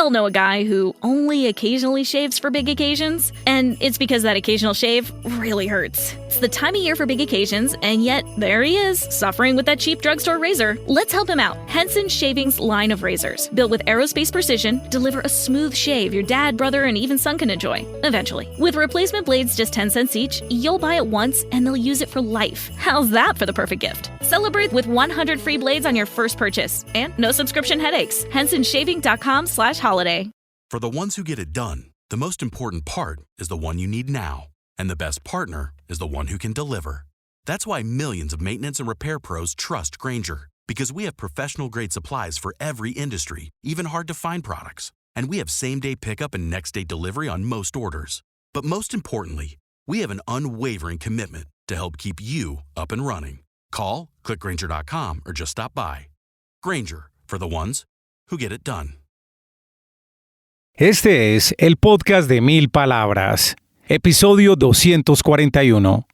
all know a guy who only occasionally shaves for big occasions, and it's because that occasional shave really hurts. It's the time of year for big occasions, and yet there he is, suffering with that cheap drugstore razor. Let's help him out. Henson Shaving's line of razors, built with aerospace precision, deliver a smooth shave your dad, brother, and even son can enjoy, eventually. With replacement blades just 10 cents each, you'll buy it once, and they'll use it for life. How's that for the perfect gift? Celebrate with 100 free blades on your first purchase, and no subscription headaches. HensonShaving.com/holiday. For the ones who get it done, the most important part is the one you need now. And the best partner is the one who can deliver. That's why millions of maintenance and repair pros trust Grainger. Because we have professional-grade supplies for every industry, even hard-to-find products. And we have same-day pickup and next-day delivery on most orders. But most importantly, we have an unwavering commitment to help keep you up and running. Call, click Grainger.com, or just stop by. Grainger, for the ones who get it done. Este es el podcast de 1000 palabras, episodio 241.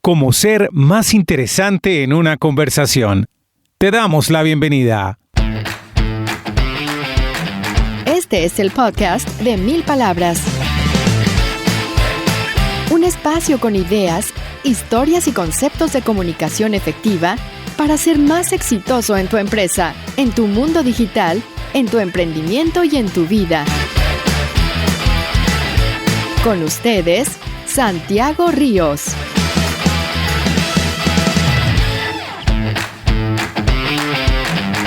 Cómo ser más interesante en una conversación. Te damos la bienvenida. Este es el podcast de 1000 palabras. Un espacio con ideas, historias y conceptos de comunicación efectiva para ser más exitoso en tu empresa, en tu mundo digital, en tu emprendimiento y en tu vida. Con ustedes, Santiago Ríos.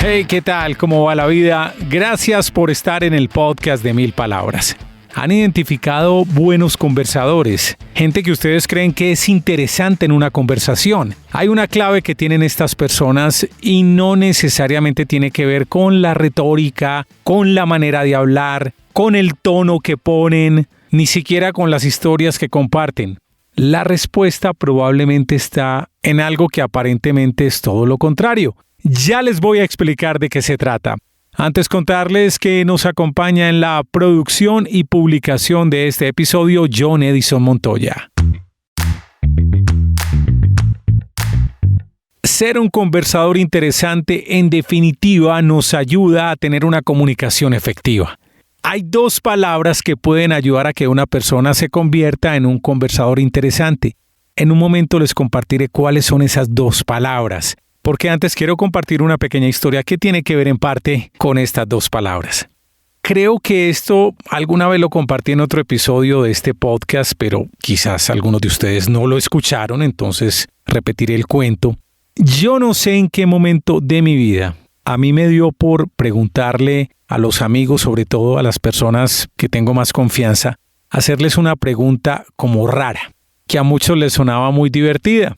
Hey, ¿qué tal? ¿Cómo va la vida? Gracias por estar en el podcast de 1000 palabras. ¿Han identificado buenos conversadores? Gente que ustedes creen que es interesante en una conversación. Hay una clave que tienen estas personas y no necesariamente tiene que ver con la retórica, con la manera de hablar, con el tono que ponen, ni siquiera con las historias que comparten. La respuesta probablemente está en algo que aparentemente es todo lo contrario. Ya les voy a explicar de qué se trata. Antes contarles que nos acompaña en la producción y publicación de este episodio John Edison Montoya. Ser un conversador interesante en definitiva nos ayuda a tener una comunicación efectiva. Hay dos palabras que pueden ayudar a que una persona se convierta en un conversador interesante. En un momento les compartiré cuáles son esas dos palabras. Porque antes quiero compartir una pequeña historia que tiene que ver en parte con estas dos palabras. Creo que esto alguna vez lo compartí en otro episodio de este podcast, pero quizás algunos de ustedes no lo escucharon, entonces repetiré el cuento. Yo no sé en qué momento de mi vida a mí me dio por preguntarle a los amigos, sobre todo a las personas que tengo más confianza, hacerles una pregunta como rara, que a muchos les sonaba muy divertida.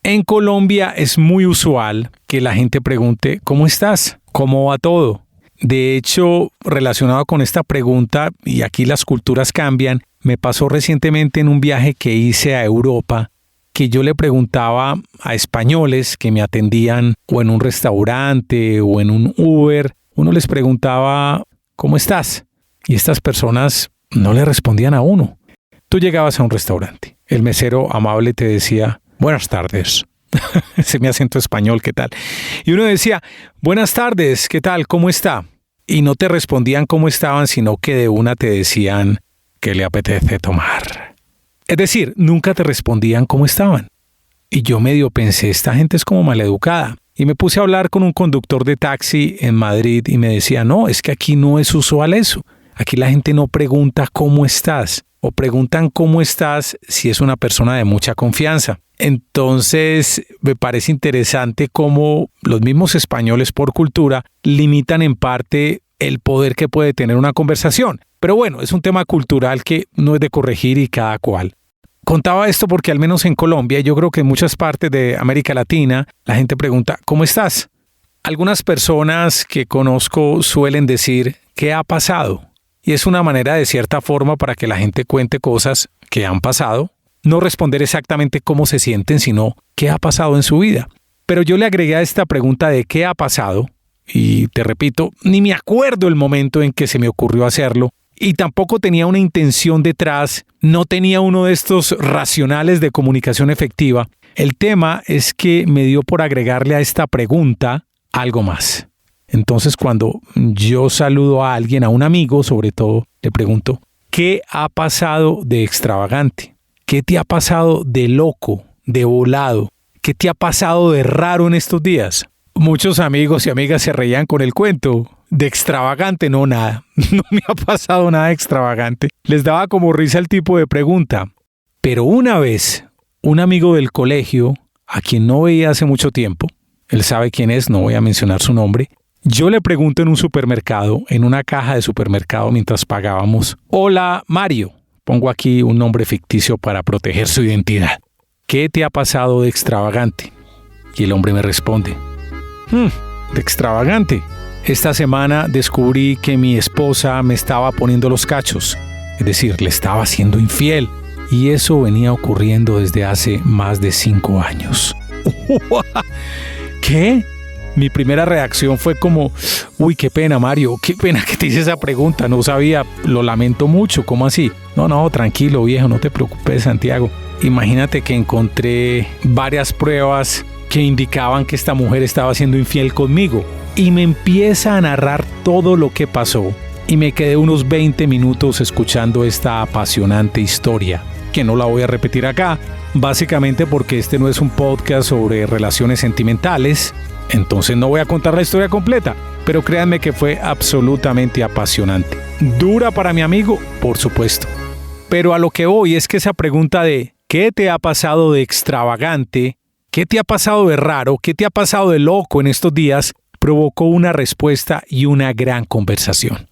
En Colombia es muy usual que la gente pregunte ¿cómo estás? ¿Cómo va todo? De hecho, relacionado con esta pregunta, y aquí las culturas cambian, me pasó recientemente en un viaje que hice a Europa, que yo le preguntaba a españoles que me atendían o en un restaurante o en un Uber, uno les preguntaba ¿cómo estás? Y estas personas no le respondían a uno. Tú llegabas a un restaurante, el mesero amable te decía buenas tardes. Ese es mi acento español, ¿qué tal? Y uno decía, buenas tardes, ¿qué tal? ¿Cómo está? Y no te respondían cómo estaban, sino que de una te decían, ¿qué le apetece tomar? Es decir, nunca te respondían cómo estaban. Y yo medio pensé, esta gente es como maleducada. Y me puse a hablar con un conductor de taxi en Madrid y me decía, no, es que aquí no es usual eso. Aquí la gente no pregunta cómo estás. O preguntan cómo estás si es una persona de mucha confianza. Entonces, me parece interesante cómo los mismos españoles por cultura limitan en parte el poder que puede tener una conversación. Pero bueno, es un tema cultural que no es de corregir y cada cual. Contaba esto porque al menos en Colombia, yo creo que en muchas partes de América Latina, la gente pregunta, ¿cómo estás? Algunas personas que conozco suelen decir, ¿qué ha pasado? Y es una manera de cierta forma para que la gente cuente cosas que han pasado. No responder exactamente cómo se sienten, sino qué ha pasado en su vida. Pero yo le agregué a esta pregunta de qué ha pasado, y te repito, ni me acuerdo el momento en que se me ocurrió hacerlo, y tampoco tenía una intención detrás, no tenía uno de estos racionales de comunicación efectiva. El tema es que me dio por agregarle a esta pregunta algo más. Entonces cuando yo saludo a alguien, a un amigo sobre todo, le pregunto, ¿qué ha pasado de extravagante? ¿Qué te ha pasado de loco, de volado? ¿Qué te ha pasado de raro en estos días? Muchos amigos y amigas se reían con el cuento. De extravagante, no, nada. No me ha pasado nada extravagante. Les daba como risa el tipo de pregunta. Pero una vez, un amigo del colegio, a quien no veía hace mucho tiempo, él sabe quién es, no voy a mencionar su nombre, yo le pregunto en un supermercado, en una caja de supermercado mientras pagábamos, «Hola, Mario». Pongo aquí un nombre ficticio para proteger su identidad. ¿Qué te ha pasado de extravagante? Y el hombre me responde, de extravagante. Esta semana descubrí que mi esposa me estaba poniendo los cachos, es decir, le estaba siendo infiel, y eso venía ocurriendo desde hace más de 5 años. ¿Qué? Mi primera reacción fue como, uy, qué pena, Mario, qué pena que te hice esa pregunta, no sabía, lo lamento mucho, ¿cómo así? No, tranquilo, viejo, no te preocupes, Santiago. Imagínate que encontré varias pruebas que indicaban que esta mujer estaba siendo infiel conmigo. Y me empieza a narrar todo lo que pasó. Y me quedé unos 20 minutos escuchando esta apasionante historia, que no la voy a repetir acá, básicamente porque este no es un podcast sobre relaciones sentimentales, entonces no voy a contar la historia completa, pero créanme que fue absolutamente apasionante. Dura para mi amigo, por supuesto. Pero a lo que voy es que esa pregunta de ¿qué te ha pasado de extravagante? ¿Qué te ha pasado de raro? ¿Qué te ha pasado de loco en estos días? Provocó una respuesta y una gran conversación.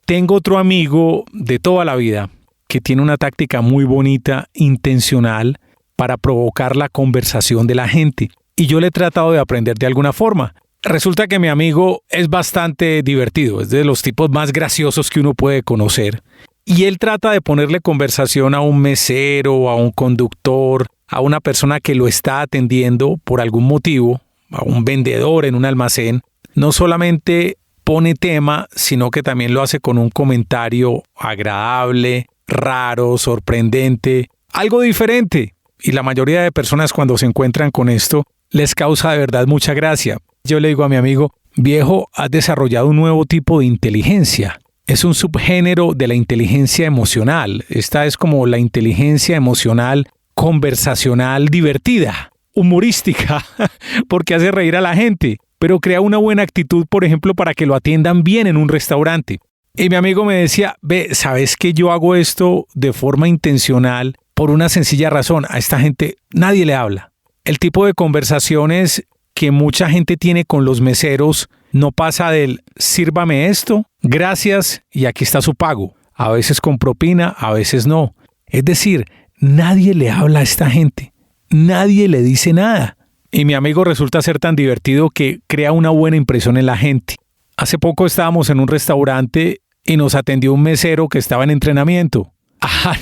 Tengo otro amigo de toda la vida que tiene una táctica muy bonita, intencional, para provocar la conversación de la gente. Y yo le he tratado de aprender de alguna forma. Resulta que mi amigo es bastante divertido, es de los tipos más graciosos que uno puede conocer. Y él trata de ponerle conversación a un mesero, a un conductor, a una persona que lo está atendiendo por algún motivo, a un vendedor en un almacén. No solamente pone tema, sino que también lo hace con un comentario agradable, raro, sorprendente, algo diferente. Y la mayoría de personas cuando se encuentran con esto, les causa de verdad mucha gracia. Yo le digo a mi amigo, viejo, has desarrollado un nuevo tipo de inteligencia. Es un subgénero de la inteligencia emocional. Esta es como la inteligencia emocional conversacional divertida, humorística, porque hace reír a la gente, pero crea una buena actitud, por ejemplo, para que lo atiendan bien en un restaurante. Y mi amigo me decía, ¿sabes que yo hago esto de forma intencional por una sencilla razón? A esta gente nadie le habla. El tipo de conversaciones que mucha gente tiene con los meseros no pasa del sírvame esto, gracias y aquí está su pago. A veces con propina, a veces no. Es decir, nadie le habla a esta gente. Nadie le dice nada. Y mi amigo resulta ser tan divertido que crea una buena impresión en la gente. Hace poco estábamos en un restaurante y nos atendió un mesero que estaba en entrenamiento.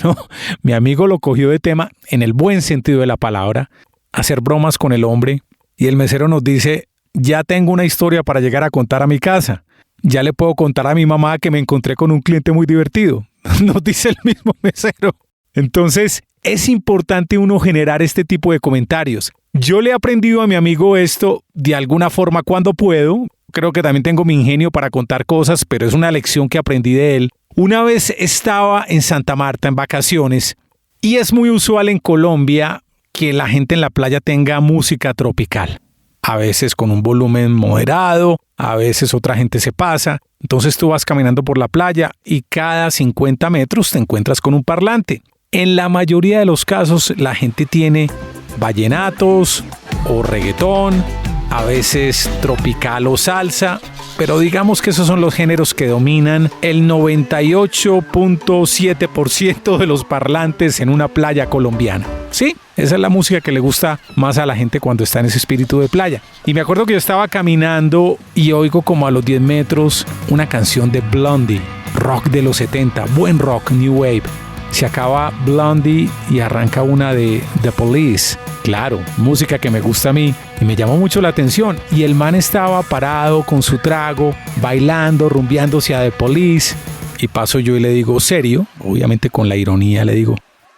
No, mi amigo lo cogió de tema en el buen sentido de la palabra, hacer bromas con el hombre, y el mesero nos dice, ya tengo una historia para llegar a contar a mi casa. Ya le puedo contar a mi mamá que me encontré con un cliente muy divertido. Nos dice el mismo mesero. Entonces, es importante uno generar este tipo de comentarios. Yo le he aprendido a mi amigo esto de alguna forma cuando puedo. Creo que también tengo mi ingenio para contar cosas, pero es una lección que aprendí de él. Una vez estaba en Santa Marta en vacaciones y es muy usual en Colombia que la gente en la playa tenga música tropical. A veces con un volumen moderado, a veces otra gente se pasa. Entonces tú vas caminando por la playa y cada 50 metros te encuentras con un parlante. En la mayoría de los casos la gente tiene vallenatos o reggaetón, a veces tropical o salsa, pero digamos que esos son los géneros que dominan el 98.7% de los parlantes en una playa colombiana. Sí, esa es la música que le gusta más a la gente cuando está en ese espíritu de playa. Y me acuerdo que yo estaba caminando y oigo como a los 10 metros una canción de Blondie, rock de los 70, buen rock, new wave. Se acaba Blondie y arranca una de The Police. Claro, música que me gusta a mí y me llamó mucho la atención. Y el man estaba parado con su trago, bailando, rumbeándose a The Police. Y paso yo y le digo, ¿serio? Obviamente con la ironía le digo,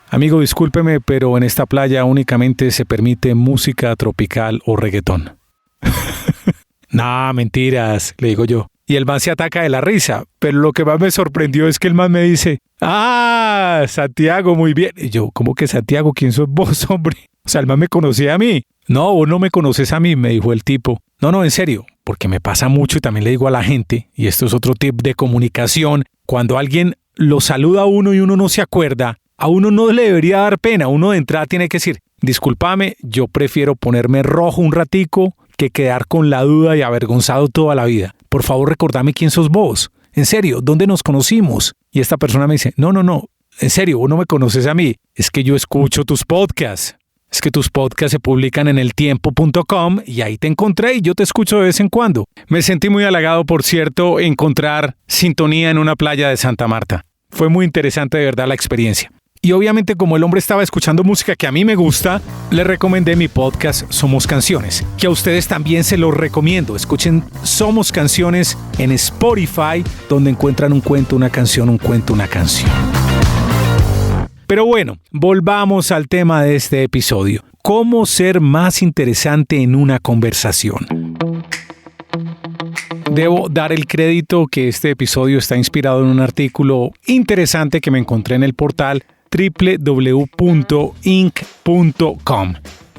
amigo, discúlpeme, pero en esta playa únicamente se permite música tropical o reggaetón. Nah, mentiras, le digo yo. Y el man se ataca de la risa, pero lo que más me sorprendió es que el man me dice, Santiago, muy bien. Y yo, ¿cómo que Santiago? ¿Quién sos vos, hombre? O sea, el man me conocía a mí. No, vos no me conoces a mí, me dijo el tipo. No, en serio, porque me pasa mucho y también le digo a la gente, y esto es otro tip de comunicación, cuando alguien lo saluda a uno y uno no se acuerda, a uno no le debería dar pena, uno de entrada tiene que decir, discúlpame, yo prefiero ponerme rojo un ratico que quedar con la duda y avergonzado toda la vida. Por favor, recordame quién sos vos. En serio, ¿dónde nos conocimos? Y esta persona me dice, no, en serio, vos no me conoces a mí. Es que yo escucho tus podcasts. Es que tus podcasts se publican en eltiempo.com y ahí te encontré y yo te escucho de vez en cuando. Me sentí muy halagado, por cierto, encontrar sintonía en una playa de Santa Marta. Fue muy interesante de verdad la experiencia. Y obviamente como el hombre estaba escuchando música que a mí me gusta, le recomendé mi podcast Somos Canciones, que a ustedes también se los recomiendo. Escuchen Somos Canciones en Spotify, donde encuentran un cuento, una canción, un cuento, una canción. Pero bueno, volvamos al tema de este episodio. ¿Cómo ser más interesante en una conversación? Debo dar el crédito que este episodio está inspirado en un artículo interesante que me encontré en el portal www.inc.com.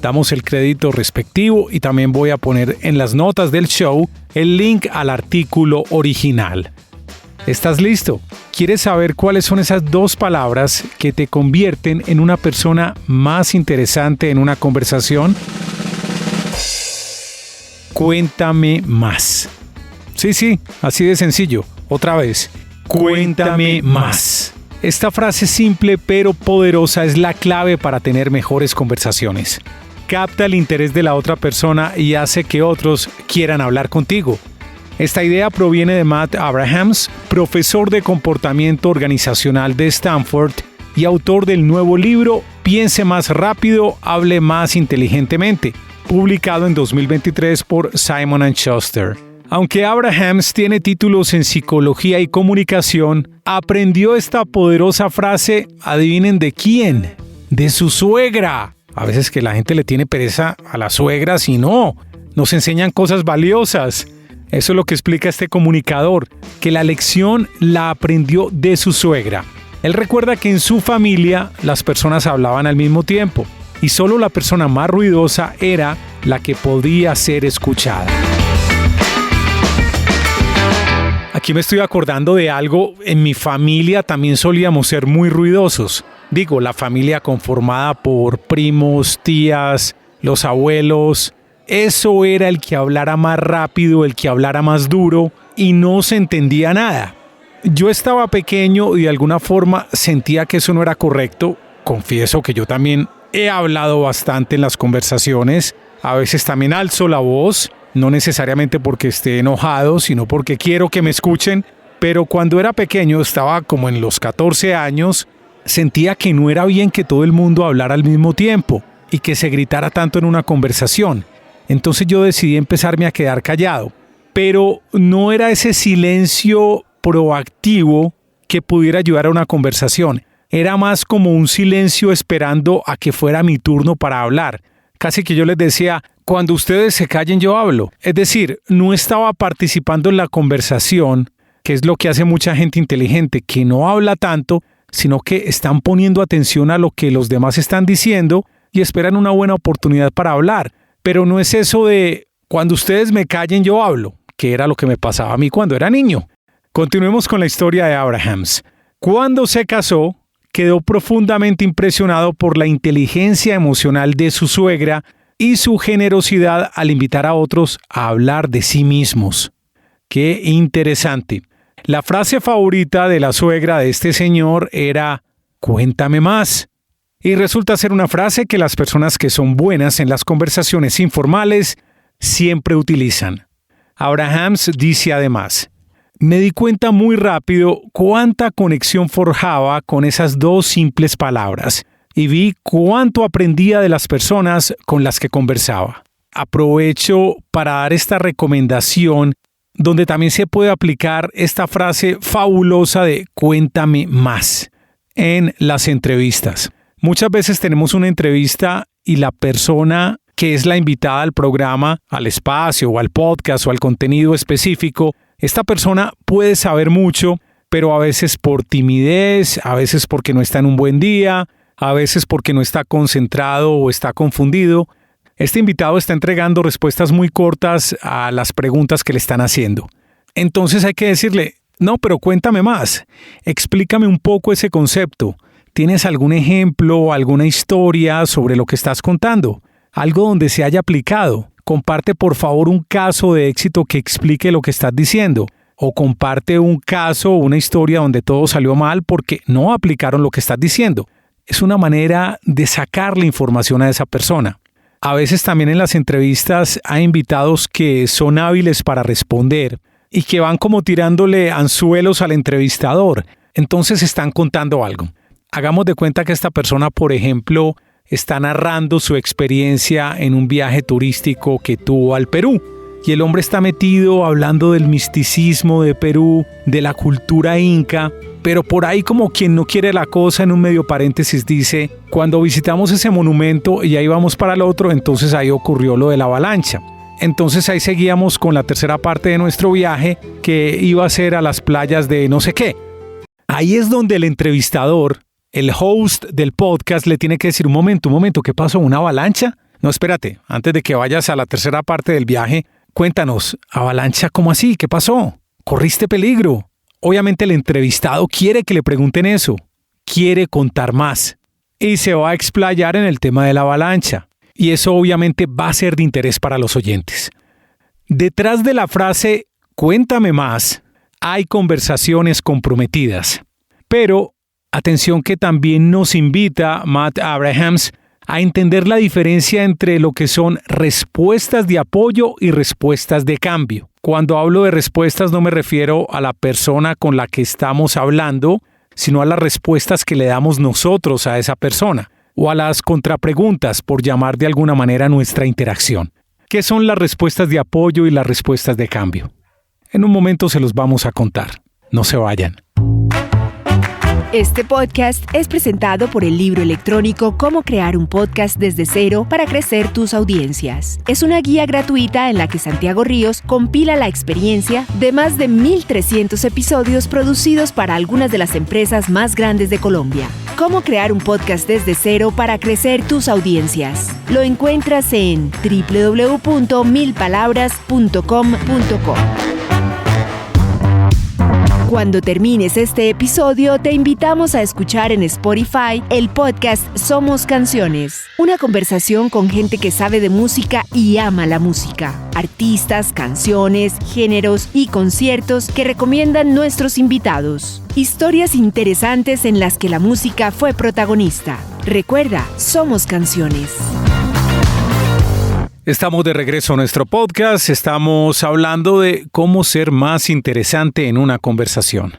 Damos el crédito respectivo y también voy a poner en las notas del show el link al artículo original. ¿Estás listo? ¿Quieres saber cuáles son esas 2 palabras que te convierten en una persona más interesante en una conversación? Cuéntame más. Sí, así de sencillo. Otra vez. Cuéntame más. Esta frase simple pero poderosa es la clave para tener mejores conversaciones. Capta el interés de la otra persona y hace que otros quieran hablar contigo. Esta idea proviene de Matt Abrahams, profesor de comportamiento organizacional de Stanford y autor del nuevo libro Piense más rápido, hable más inteligentemente, publicado en 2023 por Simon & Schuster. Aunque Abrahams tiene títulos en psicología y comunicación, aprendió esta poderosa frase, adivinen de quién, de su suegra. A veces que la gente le tiene pereza a las suegras y no, nos enseñan cosas valiosas. Eso es lo que explica este comunicador, que la lección la aprendió de su suegra. Él recuerda que en su familia las personas hablaban al mismo tiempo y solo la persona más ruidosa era la que podía ser escuchada. Aquí me estoy acordando de algo, en mi familia también solíamos ser muy ruidosos. Digo, la familia conformada por primos, tías, los abuelos. Eso era el que hablara más rápido, el que hablara más duro y no se entendía nada. Yo estaba pequeño y de alguna forma sentía que eso no era correcto. Confieso que yo también he hablado bastante en las conversaciones. A veces también alzo la voz. No necesariamente porque esté enojado, sino porque quiero que me escuchen. Pero cuando era pequeño, estaba como en los 14 años, sentía que no era bien que todo el mundo hablara al mismo tiempo y que se gritara tanto en una conversación. Entonces yo decidí empezarme a quedar callado. Pero no era ese silencio proactivo que pudiera ayudar a una conversación. Era más como un silencio esperando a que fuera mi turno para hablar. Casi que yo les decía, cuando ustedes se callen yo hablo. Es decir, no estaba participando en la conversación, que es lo que hace mucha gente inteligente, que no habla tanto, sino que están poniendo atención a lo que los demás están diciendo y esperan una buena oportunidad para hablar. Pero no es eso de, cuando ustedes me callen yo hablo, que era lo que me pasaba a mí cuando era niño. Continuemos con la historia de Abrahams. Cuando se casó, quedó profundamente impresionado por la inteligencia emocional de su suegra y su generosidad al invitar a otros a hablar de sí mismos. ¡Qué interesante! La frase favorita de la suegra de este señor era «Cuéntame más». Y resulta ser una frase que las personas que son buenas en las conversaciones informales siempre utilizan. Abrahams dice además: me di cuenta muy rápido cuánta conexión forjaba con esas 2 simples palabras y vi cuánto aprendía de las personas con las que conversaba. Aprovecho para dar esta recomendación donde también se puede aplicar esta frase fabulosa de cuéntame más en las entrevistas. Muchas veces tenemos una entrevista y la persona que es la invitada al programa, al espacio o al podcast o al contenido específico, esta persona puede saber mucho, pero a veces por timidez, a veces porque no está en un buen día, a veces porque no está concentrado o está confundido. Este invitado está entregando respuestas muy cortas a las preguntas que le están haciendo. Entonces hay que decirle, no, pero cuéntame más, explícame un poco ese concepto. ¿Tienes algún ejemplo, alguna historia sobre lo que estás contando? Algo donde se haya aplicado. Comparte por favor un caso de éxito que explique lo que estás diciendo. O comparte un caso o una historia donde todo salió mal porque no aplicaron lo que estás diciendo. Es una manera de sacarle información a esa persona. A veces también en las entrevistas hay invitados que son hábiles para responder y que van como tirándole anzuelos al entrevistador. Entonces están contando algo. Hagamos de cuenta que esta persona, por ejemplo, está narrando su experiencia en un viaje turístico que tuvo al Perú. Y el hombre está metido hablando del misticismo de Perú, de la cultura inca, pero por ahí como quien no quiere la cosa, en un medio paréntesis dice, cuando visitamos ese monumento y ahí vamos para el otro, entonces ahí ocurrió lo de la avalancha. Entonces ahí seguíamos con la tercera parte de nuestro viaje, que iba a ser a las playas de no sé qué. Ahí es donde el entrevistador, el host del podcast, le tiene que decir, un momento, ¿qué pasó? ¿Una avalancha? No, espérate, antes de que vayas a la tercera parte del viaje, cuéntanos, ¿avalancha cómo así? ¿Qué pasó? ¿Corriste peligro? Obviamente el entrevistado quiere que le pregunten eso, quiere contar más y se va a explayar en el tema de la avalancha. Y eso obviamente va a ser de interés para los oyentes. Detrás de la frase, cuéntame más, hay conversaciones comprometidas. Pero, atención que también nos invita Matt Abrahams a entender la diferencia entre lo que son respuestas de apoyo y respuestas de cambio. Cuando hablo de respuestas no me refiero a la persona con la que estamos hablando, sino a las respuestas que le damos nosotros a esa persona, o a las contrapreguntas, por llamar de alguna manera nuestra interacción. ¿Qué son las respuestas de apoyo y las respuestas de cambio? En un momento se los vamos a contar. No se vayan. Este podcast es presentado por el libro electrónico Cómo crear un podcast desde cero para crecer tus audiencias. Es una guía gratuita en la que Santiago Ríos compila la experiencia de más de 1,300 episodios producidos para algunas de las empresas más grandes de Colombia. Cómo crear un podcast desde cero para crecer tus audiencias. Lo encuentras en www.milpalabras.com.co. Cuando termines este episodio, te invitamos a escuchar en Spotify el podcast Somos Canciones, una conversación con gente que sabe de música y ama la música. Artistas, canciones, géneros y conciertos que recomiendan nuestros invitados. Historias interesantes en las que la música fue protagonista. Recuerda, Somos Canciones. Estamos de regreso a nuestro podcast. Estamos hablando de cómo ser más interesante en una conversación.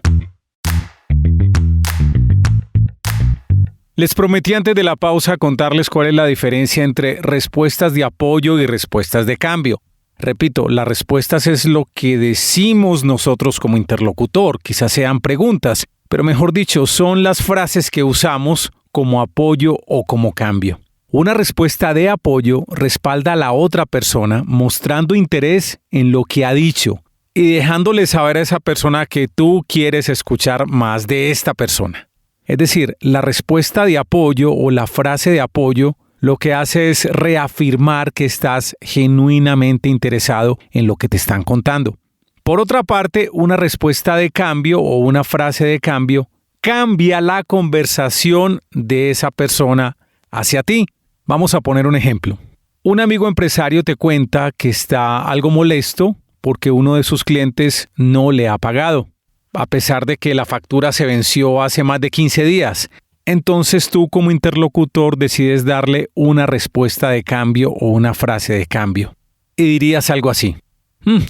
Les prometí antes de la pausa contarles cuál es la diferencia entre respuestas de apoyo y respuestas de cambio. Repito, las respuestas es lo que decimos nosotros como interlocutor, quizás sean preguntas, pero mejor dicho, son las frases que usamos como apoyo o como cambio. Una respuesta de apoyo respalda a la otra persona mostrando interés en lo que ha dicho y dejándole saber a esa persona que tú quieres escuchar más de esta persona. Es decir, la respuesta de apoyo o la frase de apoyo lo que hace es reafirmar que estás genuinamente interesado en lo que te están contando. Por otra parte, una respuesta de cambio o una frase de cambio cambia la conversación de esa persona hacia ti. Vamos a poner un ejemplo. Un amigo empresario te cuenta que está algo molesto porque uno de sus clientes no le ha pagado, a pesar de que la factura se venció hace más de 15 días. Entonces tú como interlocutor decides darle una respuesta de cambio o una frase de cambio. Y dirías algo así.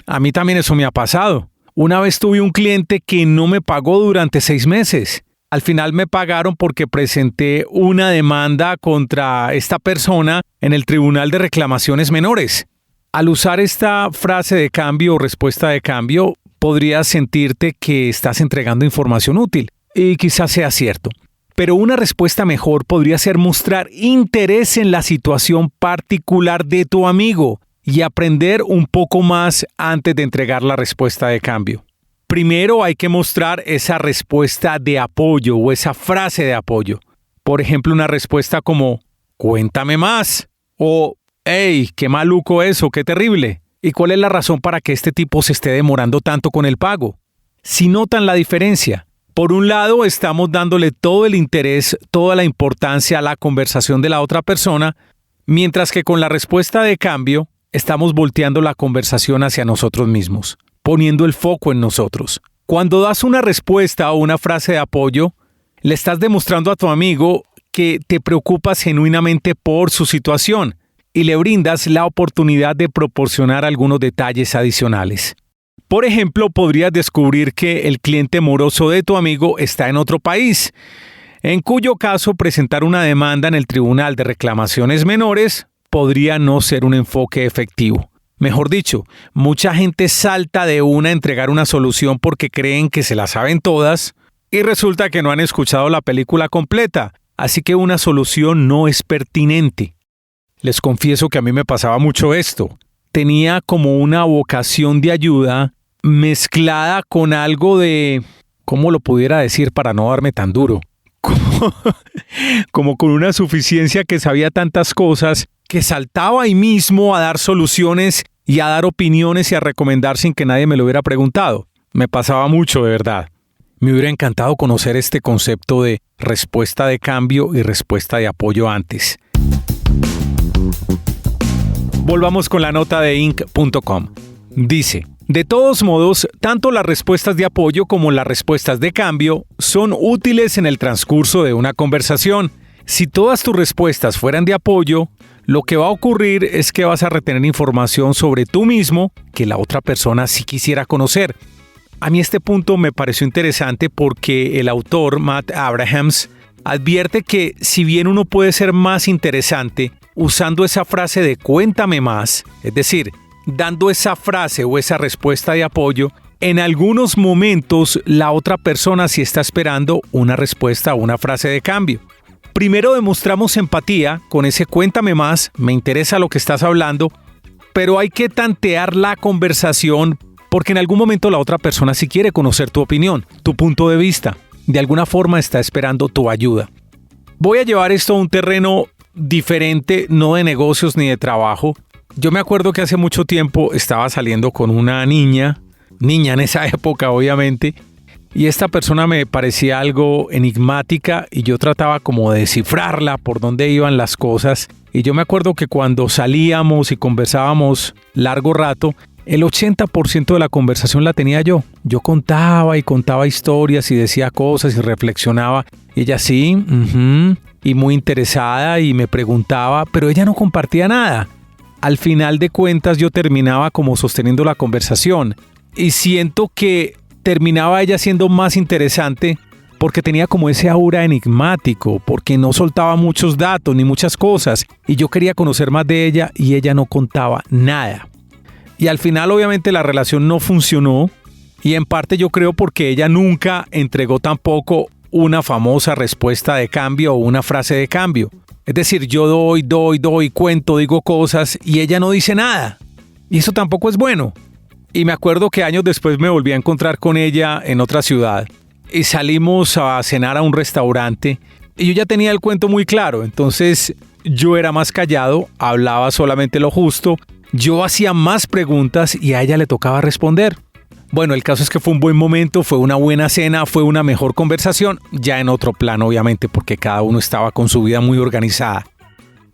A mí también eso me ha pasado. Una vez tuve un cliente que no me pagó durante 6 meses. Al final me pagaron porque presenté una demanda contra esta persona en el Tribunal de Reclamaciones Menores. Al usar esta frase de cambio o respuesta de cambio, podrías sentirte que estás entregando información útil. Y quizás sea cierto. Pero una respuesta mejor podría ser mostrar interés en la situación particular de tu amigo y aprender un poco más antes de entregar la respuesta de cambio. Primero hay que mostrar esa respuesta de apoyo o esa frase de apoyo. Por ejemplo, una respuesta como, cuéntame más, o, hey, qué maluco eso, qué terrible. ¿Y cuál es la razón para que este tipo se esté demorando tanto con el pago? Si notan la diferencia, por un lado estamos dándole todo el interés, toda la importancia a la conversación de la otra persona, mientras que con la respuesta de cambio estamos volteando la conversación hacia nosotros mismos, poniendo el foco en nosotros. Cuando das una respuesta o una frase de apoyo, le estás demostrando a tu amigo que te preocupas genuinamente por su situación y le brindas la oportunidad de proporcionar algunos detalles adicionales. Por ejemplo, podrías descubrir que el cliente moroso de tu amigo está en otro país, en cuyo caso presentar una demanda en el Tribunal de Reclamaciones Menores podría no ser un enfoque efectivo. Mejor dicho, mucha gente salta de una a entregar una solución porque creen que se la saben todas y resulta que no han escuchado la película completa, así que una solución no es pertinente. Les confieso que a mí me pasaba mucho esto. Tenía como una vocación de ayuda mezclada con algo de, ¿cómo lo pudiera decir para no darme tan duro? Como con una suficiencia que sabía tantas cosas que saltaba ahí mismo a dar soluciones y a dar opiniones y a recomendar sin que nadie me lo hubiera preguntado. Me pasaba mucho, de verdad. Me hubiera encantado conocer este concepto de respuesta de cambio y respuesta de apoyo antes. Volvamos con la nota de Inc.com. Dice, de todos modos, tanto las respuestas de apoyo como las respuestas de cambio son útiles en el transcurso de una conversación. Si todas tus respuestas fueran de apoyo, lo que va a ocurrir es que vas a retener información sobre tú mismo que la otra persona sí quisiera conocer. A mí este punto me pareció interesante porque el autor Matt Abrahams advierte que si bien uno puede ser más interesante usando esa frase de cuéntame más, es decir, dando esa frase o esa respuesta de apoyo, en algunos momentos la otra persona sí está esperando una respuesta o una frase de cambio. Primero demostramos empatía con ese cuéntame más, me interesa lo que estás hablando, pero hay que tantear la conversación porque en algún momento la otra persona sí quiere conocer tu opinión, tu punto de vista. De alguna forma está esperando tu ayuda. Voy a llevar esto a un terreno diferente, no de negocios ni de trabajo. Yo me acuerdo que hace mucho tiempo estaba saliendo con una niña en esa época obviamente, y esta persona me parecía algo enigmática y yo trataba como de descifrarla por dónde iban las cosas. Y yo me acuerdo que cuando salíamos y conversábamos largo rato, el 80% de la conversación la tenía yo. Yo contaba y contaba historias y decía cosas y reflexionaba. Y ella sí, y muy interesada y me preguntaba, pero ella no compartía nada. Al final de cuentas yo terminaba como sosteniendo la conversación y siento que terminaba ella siendo más interesante porque tenía como ese aura enigmático, porque no soltaba muchos datos ni muchas cosas y yo quería conocer más de ella y ella no contaba nada. Y al final obviamente la relación no funcionó y en parte yo creo porque ella nunca entregó tampoco una famosa respuesta de cambio o una frase de cambio. Es decir, yo doy, cuento, digo cosas y ella no dice nada. Y eso tampoco es bueno. Y me acuerdo que años después me volví a encontrar con ella en otra ciudad y salimos a cenar a un restaurante y yo ya tenía el cuento muy claro. Entonces yo era más callado, hablaba solamente lo justo, yo hacía más preguntas y a ella le tocaba responder. Bueno, el caso es que fue un buen momento, fue una buena cena, fue una mejor conversación, ya en otro plano obviamente porque cada uno estaba con su vida muy organizada.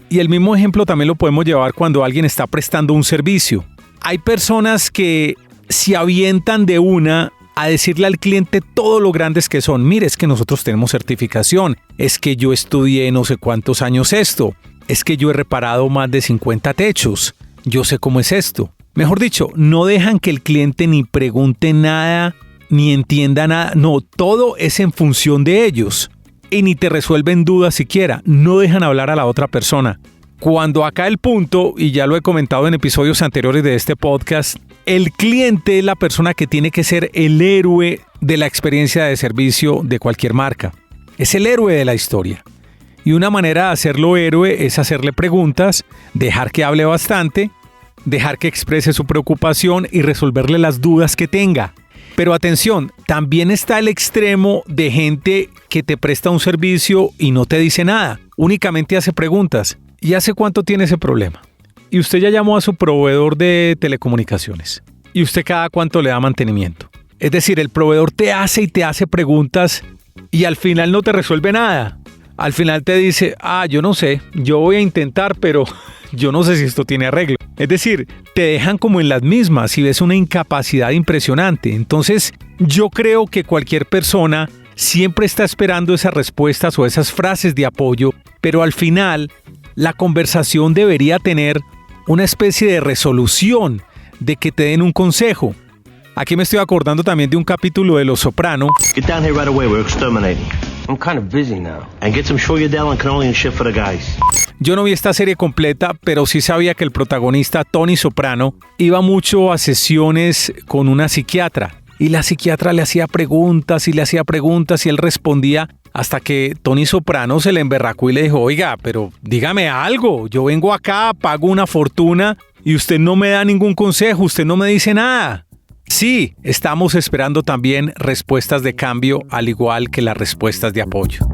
Y el mismo ejemplo también lo podemos llevar cuando alguien está prestando un servicio. Hay personas que se avientan de una a decirle al cliente todo lo grandes que son. Mire, es que nosotros tenemos certificación, es que yo estudié no sé cuántos años esto, es que yo he reparado más de 50 techos, yo sé cómo es esto. Mejor dicho, no dejan que el cliente ni pregunte nada, ni entienda nada. No, todo es en función de ellos. Y ni te resuelven dudas siquiera. No dejan hablar a la otra persona. Cuando acá el punto, y ya lo he comentado en episodios anteriores de este podcast, el cliente es la persona que tiene que ser el héroe de la experiencia de servicio de cualquier marca. Es el héroe de la historia. Y una manera de hacerlo héroe es hacerle preguntas, dejar que hable bastante, dejar que exprese su preocupación y resolverle las dudas que tenga. Pero atención, también está el extremo de gente que te presta un servicio y no te dice nada, únicamente hace preguntas. ¿Y hace cuánto tiene ese problema? Y usted ya llamó a su proveedor de telecomunicaciones. ¿Y usted cada cuánto le da mantenimiento? Es decir, el proveedor te hace preguntas y al final no te resuelve nada. Al final te dice, yo no sé, yo voy a intentar, pero yo no sé si esto tiene arreglo. Es decir, te dejan como en las mismas y ves una incapacidad impresionante. Entonces, yo creo que cualquier persona siempre está esperando esas respuestas o esas frases de apoyo, pero al final, la conversación debería tener una especie de resolución, de que te den un consejo. Aquí me estoy acordando también de un capítulo de Los Soprano. Get down here right away, we're exterminating. I'm kind of busy now. And get some Shoryadel and cannoli and shit for the guys. Yo no vi esta serie completa, pero sí sabía que el protagonista, Tony Soprano, iba mucho a sesiones con una psiquiatra. Y la psiquiatra le hacía preguntas y él respondía hasta que Tony Soprano se le emberracó y le dijo, oiga, pero dígame algo, yo vengo acá, pago una fortuna y usted no me da ningún consejo, usted no me dice nada. Sí, estamos esperando también respuestas de cambio, al igual que las respuestas de apoyo.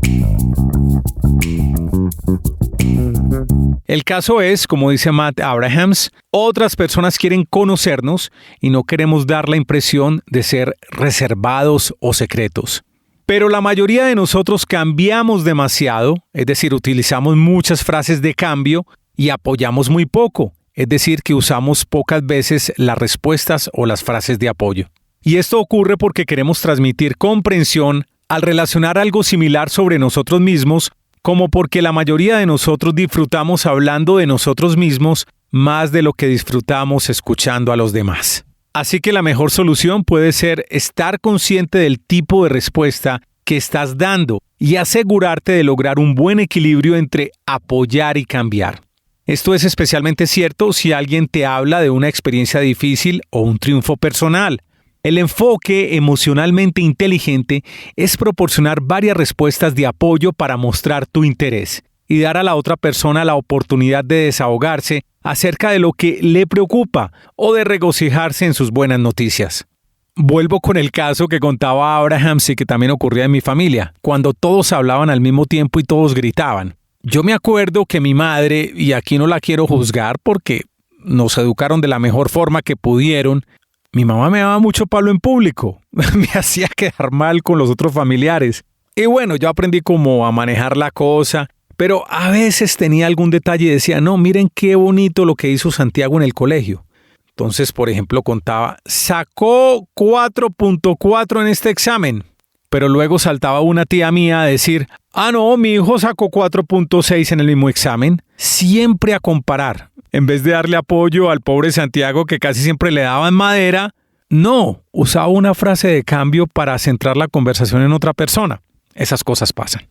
El caso es, como dice Matt Abrahams, otras personas quieren conocernos y no queremos dar la impresión de ser reservados o secretos. Pero la mayoría de nosotros cambiamos demasiado, es decir, utilizamos muchas frases de cambio y apoyamos muy poco. Es decir, que usamos pocas veces las respuestas o las frases de apoyo. Y esto ocurre porque queremos transmitir comprensión al relacionar algo similar sobre nosotros mismos, como porque la mayoría de nosotros disfrutamos hablando de nosotros mismos más de lo que disfrutamos escuchando a los demás. Así que la mejor solución puede ser estar consciente del tipo de respuesta que estás dando y asegurarte de lograr un buen equilibrio entre apoyar y cambiar. Esto es especialmente cierto si alguien te habla de una experiencia difícil o un triunfo personal. El enfoque emocionalmente inteligente es proporcionar varias respuestas de apoyo para mostrar tu interés y dar a la otra persona la oportunidad de desahogarse acerca de lo que le preocupa o de regocijarse en sus buenas noticias. Vuelvo con el caso que contaba Abraham y que también ocurría en mi familia, cuando todos hablaban al mismo tiempo y todos gritaban. Yo me acuerdo que mi madre, y aquí no la quiero juzgar porque nos educaron de la mejor forma que pudieron, mi mamá me daba mucho palo en público, me hacía quedar mal con los otros familiares. Y bueno, yo aprendí como a manejar la cosa, pero a veces tenía algún detalle y decía, no, miren qué bonito lo que hizo Santiago en el colegio. Entonces, por ejemplo, contaba, sacó 4.4 en este examen. Pero luego saltaba una tía mía a decir, no, mi hijo sacó 4.6 en el mismo examen. Siempre a comparar. En vez de darle apoyo al pobre Santiago que casi siempre le daban madera, no, usaba una frase de cambio para centrar la conversación en otra persona. Esas cosas pasan.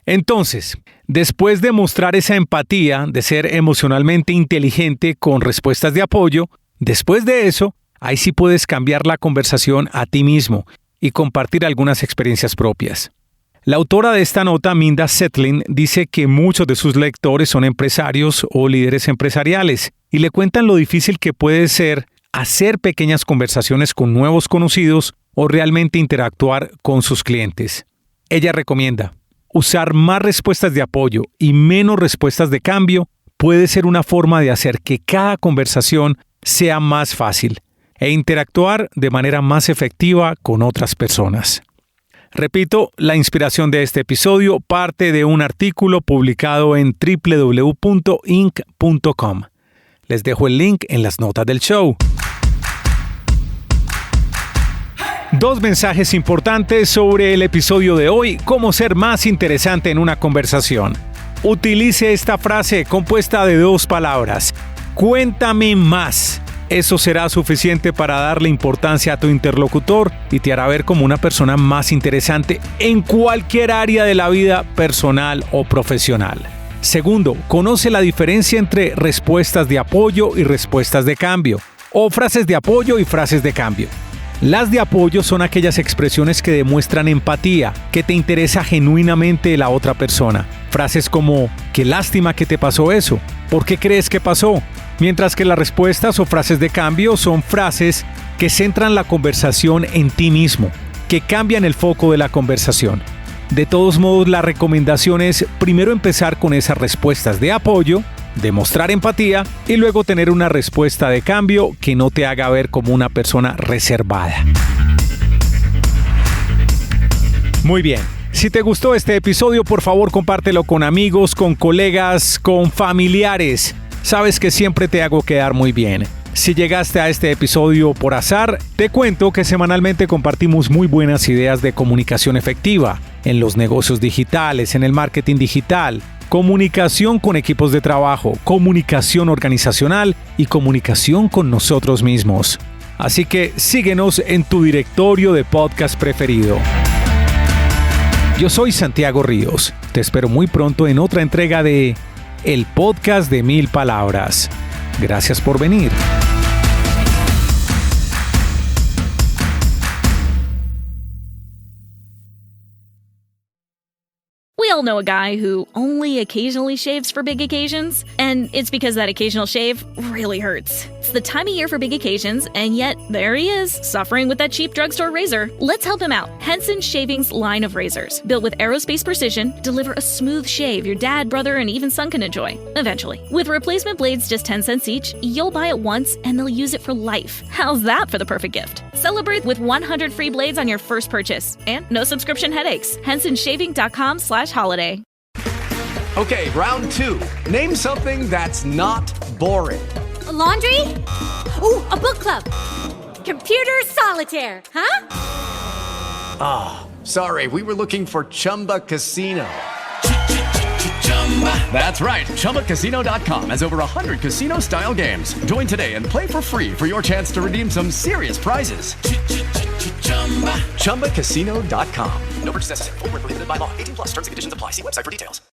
Entonces, después de mostrar esa empatía, de ser emocionalmente inteligente con respuestas de apoyo, después de eso, ahí sí puedes cambiar la conversación a ti mismo y compartir algunas experiencias propias. La autora de esta nota, Minda Setlin, dice que muchos de sus lectores son empresarios o líderes empresariales y le cuentan lo difícil que puede ser hacer pequeñas conversaciones con nuevos conocidos o realmente interactuar con sus clientes. Ella recomienda, usar más respuestas de apoyo y menos respuestas de cambio puede ser una forma de hacer que cada conversación sea más fácil e interactuar de manera más efectiva con otras personas. Repito, la inspiración de este episodio parte de un artículo publicado en www.inc.com. Les dejo el link en las notas del show. 2 mensajes importantes sobre el episodio de hoy, cómo ser más interesante en una conversación. Utilice esta frase compuesta de 2 palabras. Cuéntame más. Eso será suficiente para darle importancia a tu interlocutor y te hará ver como una persona más interesante en cualquier área de la vida personal o profesional. Segundo, conoce la diferencia entre respuestas de apoyo y respuestas de cambio, o frases de apoyo y frases de cambio. Las de apoyo son aquellas expresiones que demuestran empatía, que te interesa genuinamente la otra persona. Frases como, qué lástima que te pasó eso, ¿por qué crees que pasó? Mientras que las respuestas o frases de cambio son frases que centran la conversación en ti mismo, que cambian el foco de la conversación. De todos modos, la recomendación es primero empezar con esas respuestas de apoyo, demostrar empatía y luego tener una respuesta de cambio que no te haga ver como una persona reservada. Muy bien. Si te gustó este episodio, por favor compártelo con amigos, con colegas, con familiares. Sabes que siempre te hago quedar muy bien. Si llegaste a este episodio por azar, te cuento que semanalmente compartimos muy buenas ideas de comunicación efectiva en los negocios digitales, en el marketing digital, comunicación con equipos de trabajo, comunicación organizacional y comunicación con nosotros mismos. Así que síguenos en tu directorio de podcast preferido. Yo soy Santiago Ríos. Te espero muy pronto en otra entrega de El Podcast de 1000 Palabras. Gracias por venir. We all know a guy who only occasionally shaves for big occasions, and it's because that occasional shave really hurts. It's the time of year for big occasions, and yet there he is, suffering with that cheap drugstore razor. Let's help him out. Henson Shaving's line of razors, built with aerospace precision, deliver a smooth shave your dad, brother, and even son can enjoy, eventually. With replacement blades just 10 cents each, you'll buy it once, and they'll use it for life. How's that for the perfect gift? Celebrate with 100 free blades on your first purchase, and no subscription headaches. HensonShaving.com/holiday. Okay, round two. Name something that's not boring. A laundry? Ooh, a book club. Computer solitaire, huh? Sorry, we were looking for Chumba Casino. That's right. ChumbaCasino.com has over 100 casino-style games. Join today and play for free for your chance to redeem some serious prizes. ChumbaCasino.com. No purchase necessary. Void where prohibited by law. 18+ terms and conditions apply. See website for details.